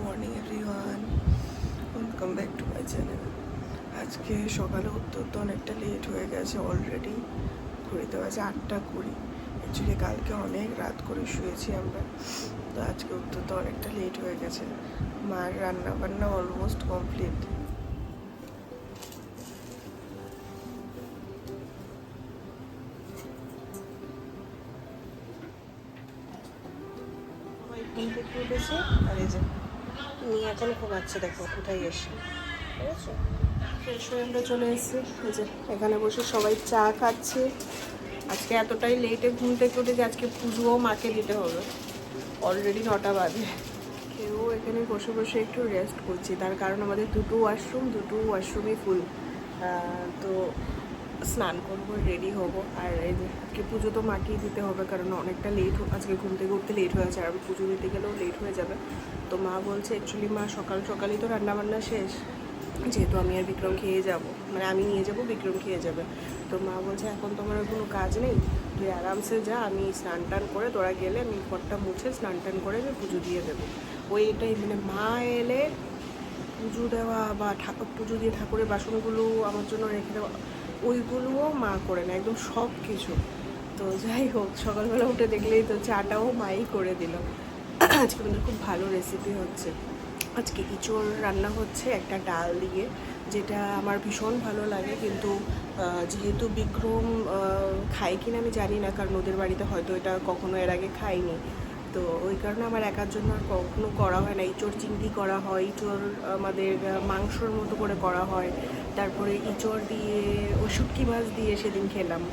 Morning everyone, welcome back to my channel. আজকে সকালে উঠতে অনেকটা লেট হয়ে গেছে অলরেডি। ঘুরিতে বাজে 8:20। অ্যাকচুয়ালি কালকে অনেক রাত করে শুয়েছি আমরা, তো আজকে উঠতে অনেকটা লেট হয়ে গেছে। মার রান্না বান্না অলমোস্ট কমপ্লিট। ঘুম থেকে উঠেছে আর এই যে নিয়ে এখন ঘুমাচ্ছে, দেখো কোথায় এসে, ঠিক আছে। ফ্রেশ হয়ে আমরা চলে এসেছি, এই যে এখানে বসে সবাই চা খাচ্ছে। আজকে এতটাই লেটে ঘুম থেকে উঠে যে আজকে পুজোও মাকে দিতে হবে। অলরেডি 9টা বাজে। কেউ এখানে বসে বসে একটু রেস্ট করছি, তার কারণ আমাদের দুটো ওয়াশরুমই ফুল। তো স্নান করবো, রেডি হব। আর এই যে আজকে পুজো তো মাকেই দিতে হবে, কারণ অনেকটা লেট আজকে ঘুম থেকে উঠতে লেট হয়েছে, আর আমি পুজো দিতে গেলেও লেট হয়ে যাবে। তো মা বলছে, অ্যাকচুয়ালি মা সকালই তো রান্নাবান্না শেষ, যেহেতু আমি আর বিক্রম খেয়ে যাব, মানে আমি নিয়ে যাব, বিক্রম খেয়ে যাবে। তো মা বলছে এখন তোমার কোনো কাজ নেই, তুই আরামসে যা, আমি স্নান টান করে তোরা গেলে আমি ঘরটা মুছে স্নান টান করে আমি পুজো দিয়ে দেবো। এটাই মানে মা এলে পুজো দেওয়া বা পুজো দিয়ে ঠাকুরের বাসনগুলো আমার জন্য রেখে দেওয়া, ওইগুলোও মা করে না, একদম সব কিছু। তো যাই হোক, সকালবেলা উঠে দেখলেই তো চাটাও মাই করে দিল। আজকে কিন্তু খুব ভালো রেসিপি হচ্ছে। আজকে ইঁচড় রান্না হচ্ছে একটা ডাল দিয়ে, যেটা আমার ভীষণ ভালো লাগে। কিন্তু যেহেতু বিক্রম খায় কিনা আমি জানি না, কারণ ওদের বাড়িতে হয়তো এটা কখনো এর আগে খাইনি, তো ওই কারণে আমার একার জন্য আর কখনো করা হয় না। ইঁচড় চিংড়ি করা হয়, ইঁচড় আমাদের মাংসর মতো করে করা হয়, তারপরে ইঁচড় দিয়ে ওই শুটকি মাছ দিয়ে সেদিন খেলাম।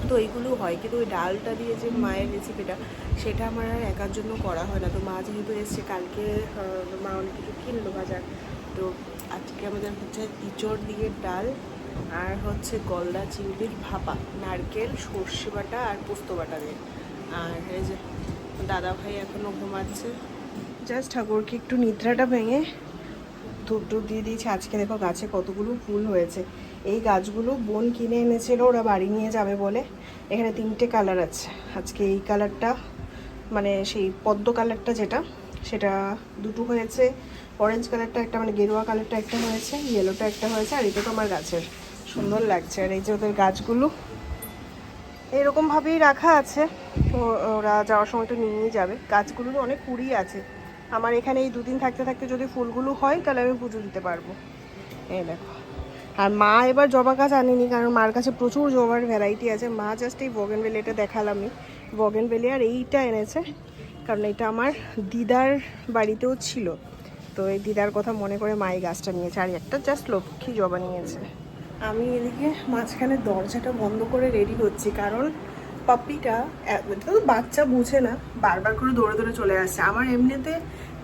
তো এইগুলো হয়, কিন্তু ওই ডালটা দিয়ে যে মায়ের রেসিপিটা, সেটা আমার আর একার জন্য করা হয় না। তো মা যেহেতু এসছে কালকে, মা অনেক কিছু কিনলো বাজার, তো আজকে আমাদের হচ্ছে ইঁচড় দিয়ে ডাল, আর হচ্ছে গলদা চিংড়ির ভাপা, নারকেল সর্ষে বাটা আর পোস্ত বাটা দিয়ে। আর এই যে দাদা ভাই এখনও ঘুমাচ্ছে। জাস্ট ঠাকুরকে একটু নিদ্রাটা ভেঙে ধূপ টুপ দিয়ে দিয়েছি। আজকে দেখো গাছে কতগুলো ফুল হয়েছে। এই গাছগুলো বোন কিনে এনেছিল, ওরা বাড়ি নিয়ে যাবে বলে। এখানে 3টে কালার আছে। আজকে এই কালারটা, মানে সেই পদ্ম কালারটা যেটা, সেটা 2টো হয়েছে। অরেঞ্জ কালারটা একটা, মানে গেরুয়া কালারটা একটা হয়েছে, ইয়েলোটা একটা হয়েছে। আর এটা তো আমার গাছের, সুন্দর লাগছে। আর এই যে ওদের গাছগুলো এরকমভাবেই রাখা আছে, ওরা যাওয়ার সময় তো নিয়েই যাবে। গাছগুলোর অনেক কুড়ি আছে। আমার এখানে এই 2 দিন থাকতে থাকতে যদি ফুলগুলো হয়, তাহলে আমি পুজো দিতে পারবো। এই দেখো। আর মা এবার জবা গাছ আনেনি, কারণ মার কাছে প্রচুর জবার ভ্যারাইটি আছে। মা জাস্ট এই বগেনভেলিয়াটা দেখালামই, বগেনভেলিয়া, আর এইটা এনেছে, কারণ এটা আমার দিদার বাড়িতেও ছিল। তো এই দিদার কথা মনে করে মা এই গাছটা নিয়েছে। আর একটা জাস্ট লক্ষ্মী জবা নিয়েছে। আমি এদিকে মাঝখানে দরজাটা বন্ধ করে রেডি হচ্ছি, কারণ পাপ্পিটা তো বাচ্চা বুঝে না, বারবার করে দৌড়ে দৌড়ে চলে আসছে। আমার এমনিতে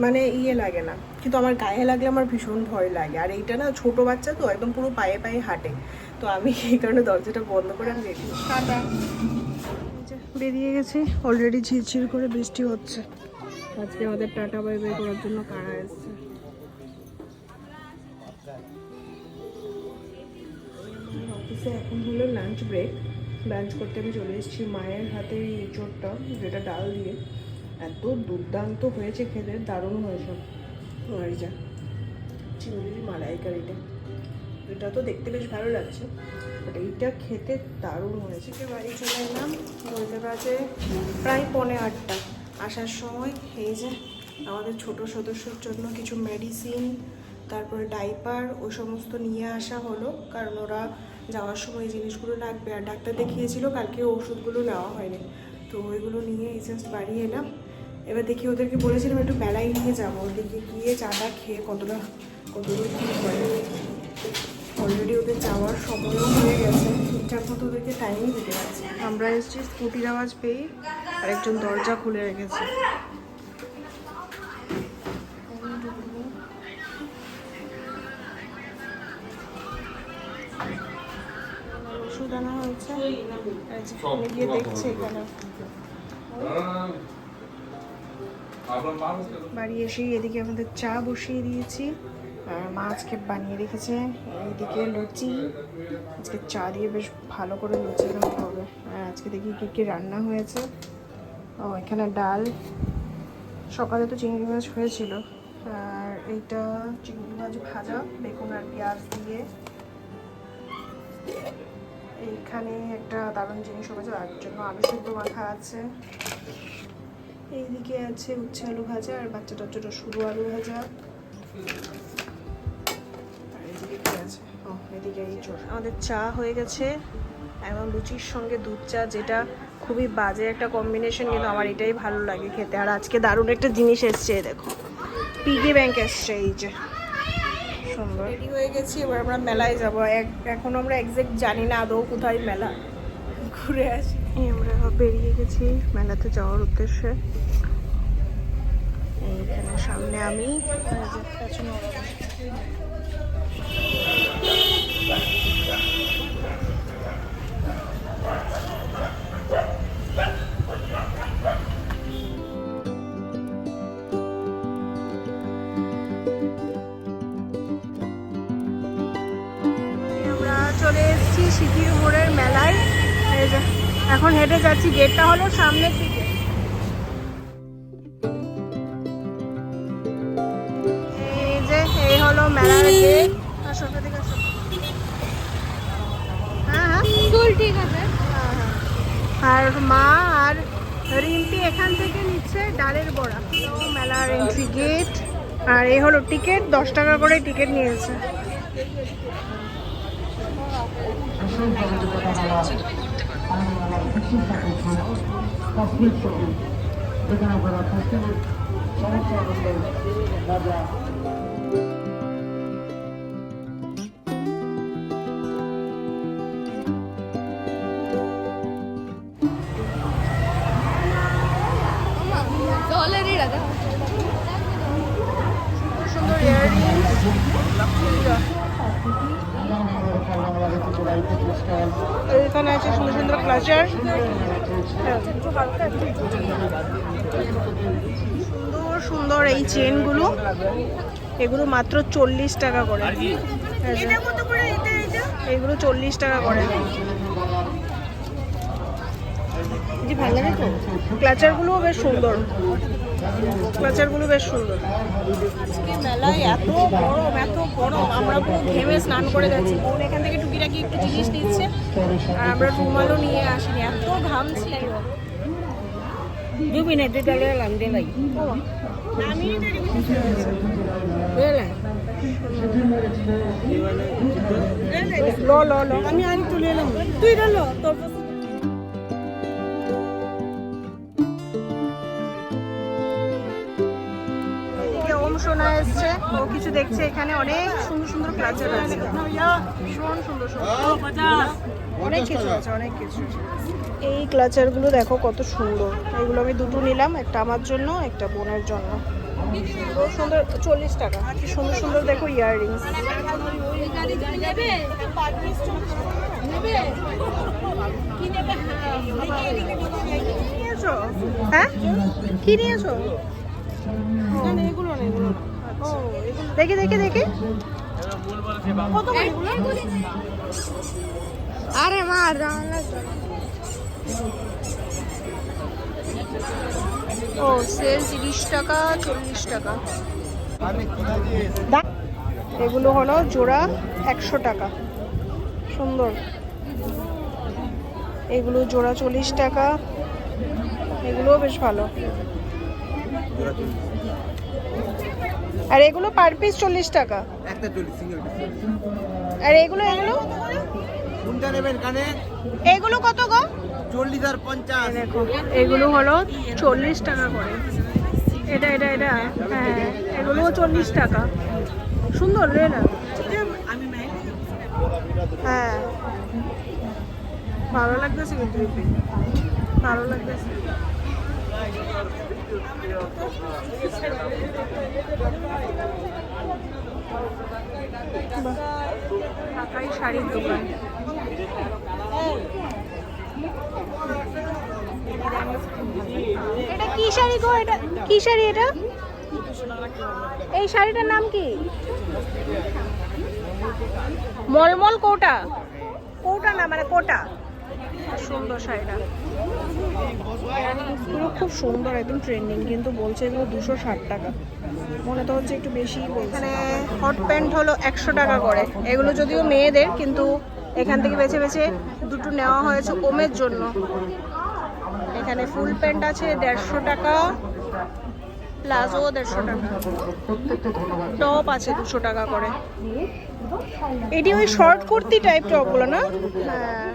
মানে লাগে না, কিন্তু আমার গায়ে লাগলে আমার ভীষণ ভয় লাগে। আর এইটা না ছোট বাচ্চা, তো একদম পুরো পায়ে পায়ে হাঁটে। তো আমি এই কারণে দরজাটা বন্ধ করে আমি রেডি হচ্ছি। বেরিয়ে গেছি, অলরেডি ঝিরঝির করে বৃষ্টি হচ্ছে। আজকে আমাদের টাটা বাই বাই করার জন্য কারা এসছে। অফিসে এখন হলো লাঞ্চ ব্রেক। লাঞ্চ করতে আমি চলে এসেছি। মায়ের হাতে এই ইঁচড়টা, যেটা ডাল দিয়ে, এত দুর্দান্ত হয়েছে খেতে, দারুণ হয়েছে। আর যা চিংড়ির মালাইকারিটা, এটা তো দেখতে বেশ ভালো লাগছে, বাট এইটা খেতে দারুণ হয়েছে। বাড়ি চলে এলাম, বলতে বাজে প্রায় 7:45। আসার সময় এই যে আমাদের ছোট সদস্যর জন্য কিছু মেডিসিন, তারপরে ডাইপার, ওই সমস্ত নিয়ে আসা হলো, কারণ ওরা যাওয়ার সময় এই জিনিসগুলো লাগবে। আর ডাক্তার দেখিয়েছিল, কালকে ওষুধগুলো নেওয়া হয়নি, তো ওইগুলো নিয়ে এই জাস্ট বাড়ি এলাম। এবার দেখি, ওদেরকে বলেছিলাম একটু বেলায় নিয়ে যাবো, ওদেরকে গিয়ে চাটা খেয়ে কতদূর কী হয়। অলরেডি ওদের যাওয়ার সময়ও হয়ে গেছে, ঠিকঠাক মতো ওদেরকে টাইমই দিতে পারছি। আমরা এসেছি স্কুটির আওয়াজ পেয়ে, আর একজন দরজা খুলে রেখেছে। ওষুধ আনা হয়েছে, গিয়ে দেখছি এখানে। বাড়ি এসেই এদিকে আমাদের চা বসিয়ে দিয়েছি, আর মা আজকে বানিয়ে রেখেছে এইদিকে লুচি। আজকে চা দিয়ে বেশ ভালো করে লুচি খাওয়া হবে। আর আজকে দেখি কী কী রান্না হয়েছে। ও এখানে ডাল, সকালে তো চিংড়ি মাছ হয়েছিল, আর এইটা চিংড়ি মাছ ভাজা বেগুন আর পেঁয়াজ দিয়ে। এইখানে একটা দারুণ জিনিস হবে, যার জন্য আলু সেদ্ধ মাখা আছে। এইদিকে আছে উচ্ছে আলু ভাজা আর বাচ্চাটার জন্য শুধু আলু ভাজা। আর এদিকে কি আছে? ও এদিকে এঁচোড়। আমাদের চা হয়ে গেছে, এবং লুচির সঙ্গে দুধ চা, যেটা খুবই বাজে একটা কম্বিনেশন, কিন্তু আমার এটাই ভালো লাগে খেতে। আর আজকে দারুণ একটা জিনিস এসছে, দেখো পিগি ব্যাংক এসছে, এই যে সুন্দর। রেডি হয়ে গেছি, এবার আমরা মেলায় যাবো। এখন আমরা এক্সাক্ট জানি না আদৌ কোথায় মেলা, ঘুরে আসি। আমরা বেরিয়ে গেছি মেলাতে যাওয়ার উদ্দেশ্যে। এইখানে সামনে আমি, চলে এসেছি সিটির মোড়ের মেলায়। এই যে এখন হেঁটে যাচ্ছি, গেটটা হলো সামনের দিকে। এই যে এই হলো মেলার গেট। আসো এদিকে আসো। হ্যাঁ হ্যাঁ ঠিক আছে। আর মা আর রিম্পি এখান থেকে নিচ্ছে ডালের বড়া। মেলার এন্ট্রি গেট। আর এই হলো টিকিট, 10 টাকা করে টিকিট নিয়েছে। সুন্দর এখানে আছে সুন্দর সুন্দর ক্লাচার, সুন্দর সুন্দর এই চেনগুলো, এগুলো মাত্র 40 টাকা করে। এগুলো 40 টাকা করে। ভালো লাগে তো, ক্লাচারগুলোও বেশ সুন্দর, ক্লাচারগুলো বেশ সুন্দর। আজকে মেলায় এত গরম, আমরা পুরো ঘেমে স্নান করে যাচ্ছি। বোন এখান থেকে টুকিটাকি একটু জিনিস নিচ্ছে, আর আমরা রুমালও নিয়ে আসিনি, এত ঘামছি। আমি আর তুলে এলাম, তুই লো তোর সোনা এসছে, ও কিছু দেখছে। এখানে অনেক সুন্দর সুন্দর ক্লাচার আছে, ভীষণ সুন্দর সুন্দর, অনেক কিছু আছে, অনেক কিছু। এই ক্লাচারগুলো দেখো কত সুন্দর। এগুলো আমি দুটো নিলাম, একটা আমার জন্য, একটা বোনের জন্য। খুব সুন্দর, 40 টাকা। কি সুন্দর সুন্দর দেখো ইয়াররিংস। হ্যাঁ কি নিয়েছো? দেখি দেখি দেখি, আরে মা ও সেল 30 টাকা 40 টাকা। এগুলো হলো জোড়া 100 টাকা, সুন্দর। এগুলো জোড়া 40 টাকা, এগুলোও বেশ ভালো। আর এগুলো পার পিস 40 টাকা। আর এগুলো কোনটা নেবেন কানে? এগুলো কত গো? 40 আর 50। দেখো এগুলো হলো 40 টাকা করে। এটা এটা এটা হ্যাঁ, এগুলোও 40 টাকা। সুন্দর রে না? হ্যাঁ ভালো লাগতেছে, কিন্তু ভালো লাগতেছে। ঢাকাই শাড়ির দোকান। এটা কি শাড়ি গো? এটা কি শাড়ি? এটা এই শাড়িটার নাম কি? মলমল কোটা? কোটা না মানে কোটা? সুন্দর শাড়িটা, এগুলো খুব সুন্দর, একদম ট্রেন্ডিং, কিন্তু বলছে এগুলো 260 টাকা। মনে তো হচ্ছে একটু বেশি। এখানে হট প্যান্ট হলো 100 টাকা করে। এগুলো যদিও মেয়েদের, কিন্তু এখান থেকে বেছে বেছে দুটো নেওয়া হয়েছে ওমের জন্য। এখানে ফুল প্যান্ট আছে 150 টাকা, প্লাজো 150 টাকা, টপ আছে 200 টাকা করে। এটি ওই শর্ট কুর্তি টাইপ টপগুলো না? হ্যাঁ।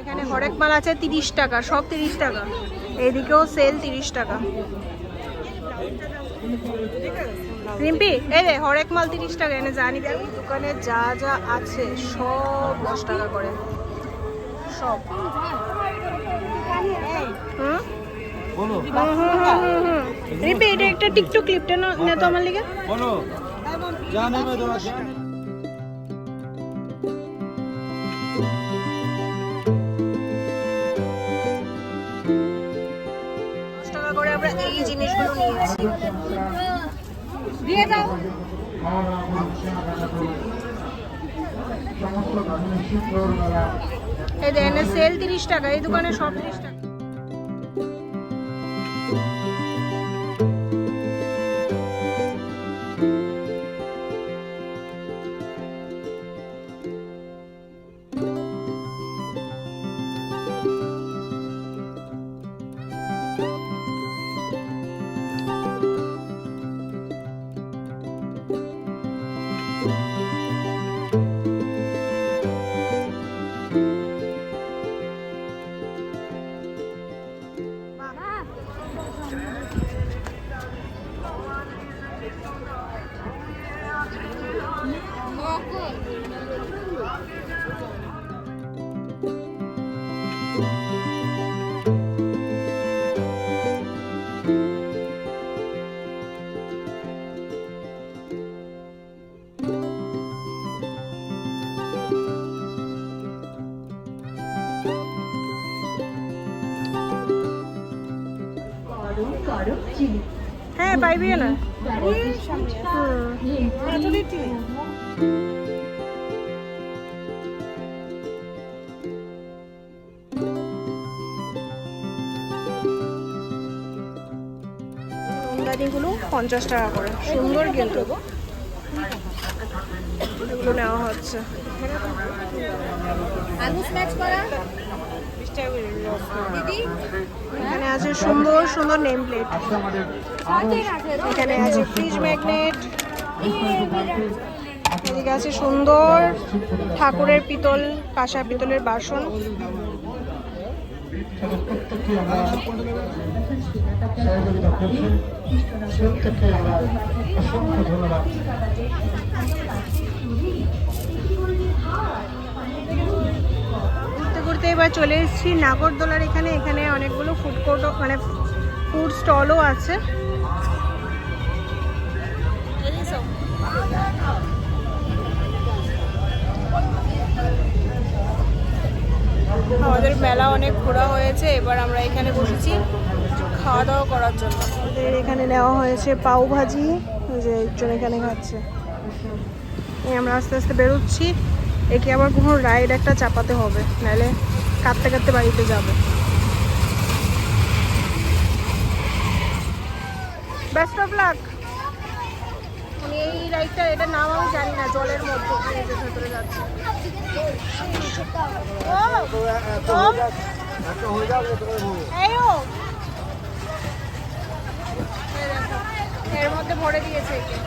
এখানে হরেক মাল আছে 30 টাকা, সব 30 টাকা। এইদিকেও সেল 30 টাকা। রিম্পি, এই রে হরেক মাল 30 টাকা। এনে জানি দোকানে যা যা আছে সব 10 টাকা করে, সব। রিম্পি, এটা একটা টিকটক ক্লিপটা না তো আমার লিগে বলো। আমরা এই জিনিসগুলো নিয়েছি। দিয়ে দাও। এই দেখেন সেল 30 টাকা, এই দোকানে সব 30 টাকা। হ্যাঁ, পাইবি না। গুলো 50 টাকা করে, সুন্দর কিন্তু এগুলো নেওয়া হচ্ছে। এখানে আছে সুন্দর সুন্দর নেম প্লেট, এখানে আছে ফ্রিজ ম্যাগনেট, এদিকে আছে সুন্দর ঠাকুরের পিতল, কাঁসা পিতলের বাসন। ঘুরতে ঘুরতে এবার চলে এসেছি নাগরদোলার এখানে। এখানে অনেকগুলো ফুড কোর্টও, মানে ফুড স্টলও আছে। আমাদের মেলা অনেক ঘোরা হয়েছে, এবার আমরা এখানে বসেছি খাওয়া দাওয়া করার জন্য। আমাদের এখানে নেওয়া হয়েছে পাও ভাজি, যে একজন এখানে খাচ্ছে। আমরা আস্তে আস্তে বেরোচ্ছি। একে আবার কোনো রাইড একটা চাপাতে হবে, নাহলে কাঁদতে কাঁদতে বাড়িতে যাবে। Best of luck. আমি এই রাইডটা, এটার নাম আমি জানি না, জলের মধ্যে ভেতরে যাচ্ছে। এর মধ্যে ভরে দিয়েছে একে।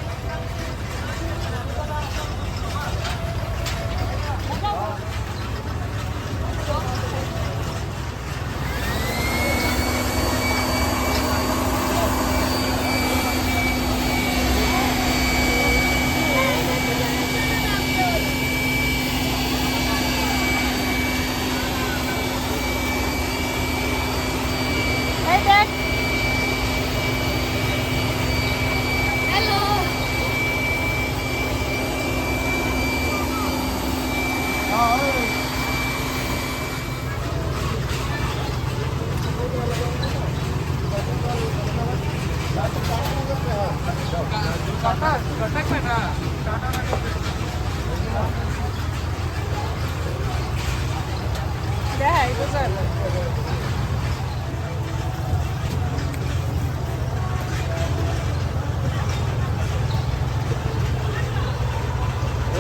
দেখাই বুঝা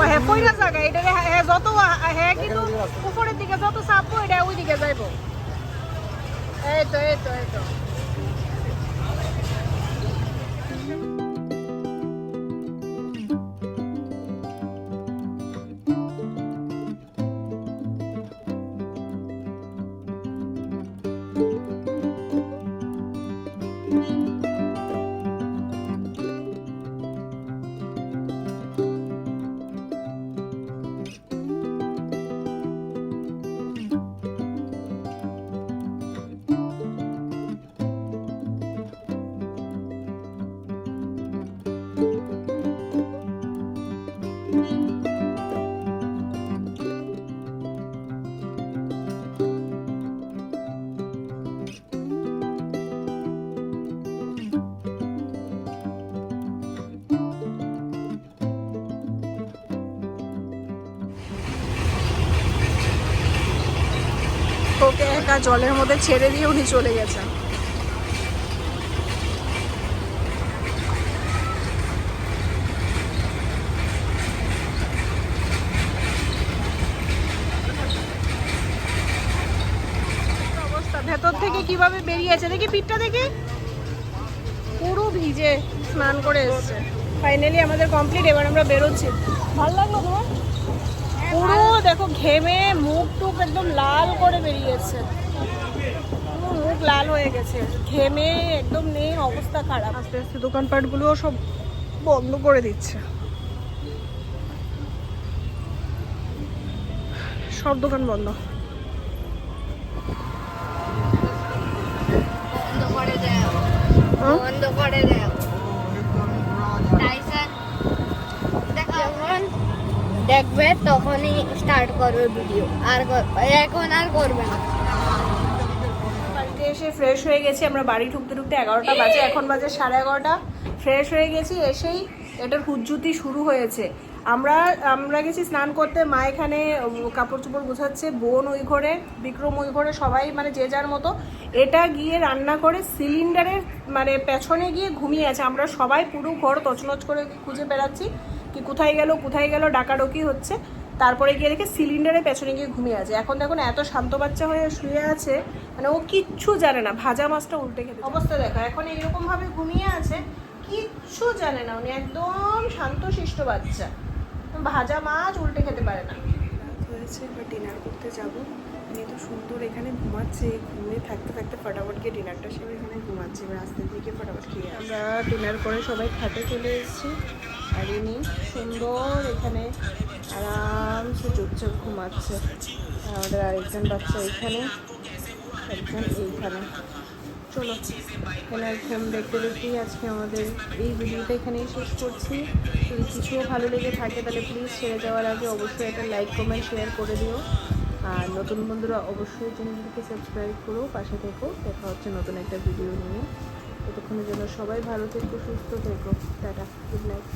হ্যাঁ পয়লা জায়গা এটা হ্যাঁ যত হ্যাঁ কিন্তু উপরের দিকে যত চাপবো এটা ওই দিকে যাইবো এই তো এই তো এই তো ওকে একা জলের মধ্যে ছেড়ে দিয়ে উনি চলে গেছেন অবস্থা ভেতর থেকে কিভাবে বেরিয়েছে দেখি পিঠটা দেখি পুরো ভিজে স্নান করে এসছে ফাইনালি আমাদের কমপ্লিট এবার আমরা বেরোচ্ছি ভালো লাগলো তোমার পুরো দেখো ঘেমে মুখ টুক একদম লাল করে বেরিয়েছে মুখ লাল হয়ে গেছে ঘেমে একদম নেই অবস্থা খারাপ আস্তে আস্তে দোকানপাটগুলোও সব বন্ধ করে দিচ্ছে সব দোকান বন্ধ বন্ধ করে দাও টাইসন যখন দেখবে তখনই স্টার্ট করবে ভিডিও আর এখন আর করবে না বাড়িতে এসে ফ্রেশ হয়ে গেছি আমরা বাড়ি ঢুকতে ঢুকতে 11টা বাজে এখন বাজে 11:30 ফ্রেশ হয়ে গেছি এসেই এটার হুজ্জুতি শুরু হয়েছে আমরা গেছি স্নান করতে মা এখানে কাপড় চোপড় গোছাচ্ছে বোন ওই ঘরে বিক্রম ওই ঘরে সবাই মানে যে যার মতো এটা গিয়ে রান্না করে সিলিন্ডারের মানে পেছনে গিয়ে ঘুমিয়ে আছে আমরা সবাই পুরো ঘর তছনছ করে খুঁজে বেড়াচ্ছি কি কোথায় গেল ডাকাডকি হচ্ছে তারপরে গিয়ে দেখে সিলিন্ডারের পেছনে গিয়ে ঘুমিয়ে আছে এখন দেখুন এত শান্ত বাচ্চা হয়ে শুয়ে আছে মানে ও কিচ্ছু জানে না ভাজা মাছটা উল্টে খেতে অবস্থা দেখো এখন এইরকম ভাবে ঘুমিয়ে আছে কিচ্ছু জানে না উনি একদম শান্তশিষ্ট বাচ্চা ভাজা মাছ উল্টে খেতে পারে না হয়েছে এবার ডিনার করতে যাব উনি তো সুন্দর এখানে ঘুমাচ্ছে ঘুমিয়ে থাকতে থাকতে ফটাফট গিয়ে ডিনারটা সেরে এখানে ঘুমাচ্ছে এবার আস্তে দিকে ফটাফট খেয়ে আমরা ডিনার করে সবাই খাতে চলে এসেছি আর ইনি সুন্দর এখানে আরামসে চুপচাপ ঘুমাচ্ছে আমাদের আরেকজন বাচ্চা এখানে একজন এইখানে চলো এনার ফিল্ম দেখতে দেখতেই আজকে আমাদের এই ভিডিওটা এখানেই শেষ করছি যদি কিছুও ভালো লেগে থাকে তাহলে প্লিজ ছেড়ে যাওয়ার আগে অবশ্যই একটা লাইক কমেন্ট শেয়ার করে দিও আর নতুন বন্ধুরা অবশ্যই চ্যানেলটিকে সাবস্ক্রাইব করো পাশে থেকো দেখা হচ্ছে নতুন একটা ভিডিও নিয়ে ততক্ষণের জন্য সবাই ভালো থেকো সুস্থ থেকো টাটা গুড নাইট